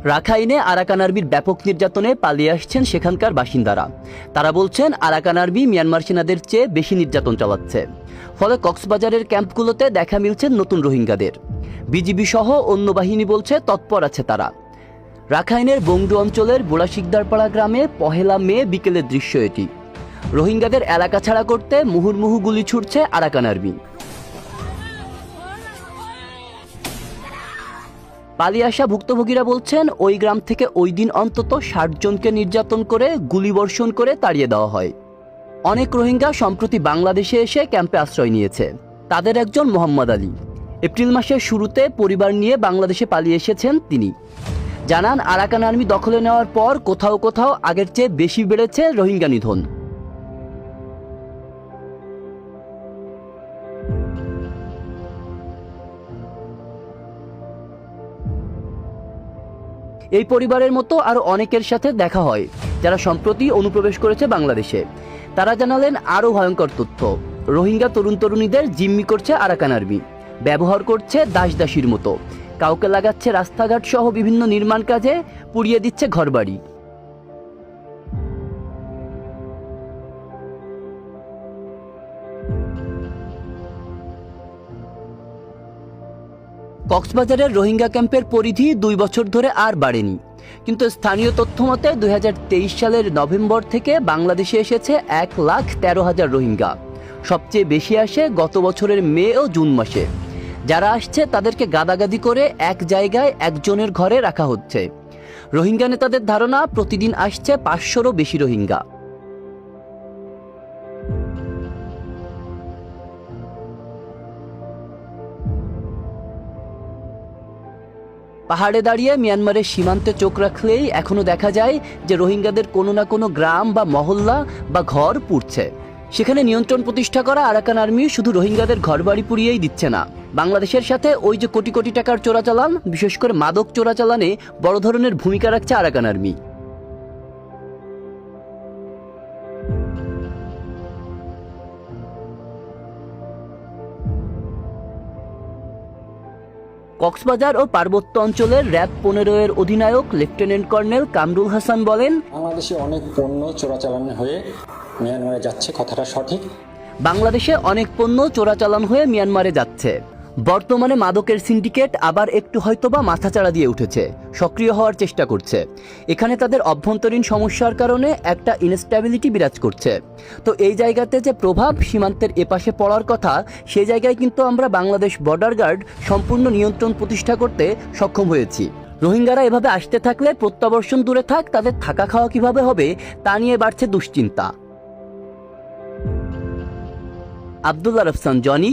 রাখাইনে আরাকান আর্মির ব্যাপক নির্যাতনে পালিয়ে আসছেন সেখানকার বাসিন্দারা। তারা বলছেন আরাকান আর্মি মিয়ানমার সেনাদের চেয়ে বেশি নির্যাতন চালাচ্ছে। ফলে কক্সবাজারের ক্যাম্পগুলোতে দেখা মিলছে নতুন রোহিঙ্গাদের। বিজিবি সহ অন্য বাহিনী বলছে তৎপর আছে তারা। রাখাইনের বংডু অঞ্চলের বোড়াশিকদারপাড়া গ্রামে পহেলা মে বিকেলের দৃশ্য এটি। রোহিঙ্গাদের এলাকা ছাড়া করতে মুহুর্মুহু গুলি ছুটছে আরাকান আর্মি। পালিয়ে আসা ভুক্তভোগীরা বলছেন ওই গ্রাম থেকে ওই দিন অন্তত ৬০ জনকে নির্যাতন করে গুলিবর্ষণ করে তাড়িয়ে দেওয়া হয়। অনেক রোহিঙ্গা সম্প্রতি বাংলাদেশে এসে ক্যাম্পে আশ্রয় নিয়েছে। তাদের একজন মোহাম্মদ আলী। এপ্রিল মাসের শুরুতে পরিবার নিয়ে বাংলাদেশে পালিয়ে এসেছেন তিনি। জানান আরাকান আর্মি দখলে নেওয়ার পর কোথাও কোথাও আগের চেয়ে বেশি বেড়েছে রোহিঙ্গা নিধন। এই পরিবারের মতো আরো অনেকের সাথে দেখা হয় যারা সম্প্রতি অনুপ্রবেশ করেছে বাংলাদেশে। তারা জানালেন আরো ভয়ঙ্কর তথ্য। রোহিঙ্গা তরুণ তরুণীদের জিম্মি করছে আরাকান আর্মি, ব্যবহার করছে দাসদাসীর মতো। কাউকে লাগাচ্ছে রাস্তাঘাট সহ বিভিন্ন নির্মাণ কাজে, পুড়িয়ে দিচ্ছে ঘরবাড়ি। কক্সবাজারের রোহিঙ্গা ক্যাম্পের পরিধি ২ বছর ধরে আর বাড়েনি। কিন্তু স্থানীয় তথ্য মতে ২০২৩ সালের নভেম্বর থেকে বাংলাদেশে এসেছে ১,১৩,০০০ রোহিঙ্গা। সবচেয়ে বেশি আসে গত বছরের মে ও জুন মাসে। যারা আসছে তাদেরকে গাদাগাদি করে এক জায়গায় একজনের ঘরে রাখা হচ্ছে। রোহিঙ্গা নেতাদের ধারণা প্রতিদিন আসছে ৫০০রও বেশি রোহিঙ্গা। পাহাড়ে দাঁড়িয়ে মিয়ানমারের সীমান্তে চোখ রাখলেই এখনো দেখা যায় যে রোহিঙ্গাদের কোনো না কোনো গ্রাম বা মহল্লা বা ঘর পুড়ছে। সেখানে নিয়ন্ত্রণ প্রতিষ্ঠা করা আরাকান আর্মি শুধু রোহিঙ্গাদের ঘরবাড়ি পুড়িয়েই দিচ্ছে না, বাংলাদেশের সাথে ওই যে কোটি কোটি টাকার চোরাচালান, বিশেষ করে মাদক চোরাচালানে বড় ধরনের ভূমিকা রাখছে আরাকান আর্মি। কক্সবাজার ও পার্বত্য অঞ্চলের র্যাব ১৫ এর অধিনায়ক লেফটেন্যান্ট কর্নেল কামরুল হাসান বলেন, বাংলাদেশে অনেক পণ্য চোরাচালান হয়ে মিয়ানমারে যাচ্ছে, কথাটা সঠিক। বাংলাদেশে অনেক পণ্য চোরাচালান হয়ে মিয়ানমারে যাচ্ছে। বর্তমানে মাদকের সিন্ডিকেট আবার একটু হয়তোবা মাথাচাড়া দিয়ে উঠেছে, সক্রিয় হওয়ার চেষ্টা করছে। এখানে তাদের অভ্যন্তরীণ সমস্যার কারণে একটা ইনস্ট্যাবিলিটি বিরাজ করছে। তো এই জায়গাতে যে প্রভাব সীমান্তের এপাশে পড়ার কথা, সেই জায়গায় কিন্তু আমরা বাংলাদেশ বর্ডার গার্ড সম্পূর্ণ নিয়ন্ত্রণ প্রতিষ্ঠা করতে সক্ষম হয়েছি। রোহিঙ্গারা এভাবে আসতে থাকলে প্রত্যাবর্ষণ দূরে থাক, তাদের থাকা খাওয়া কিভাবে হবে তা নিয়ে বাড়ছে দুশ্চিন্তা। আব্দুল্লাহ রফসান জনি,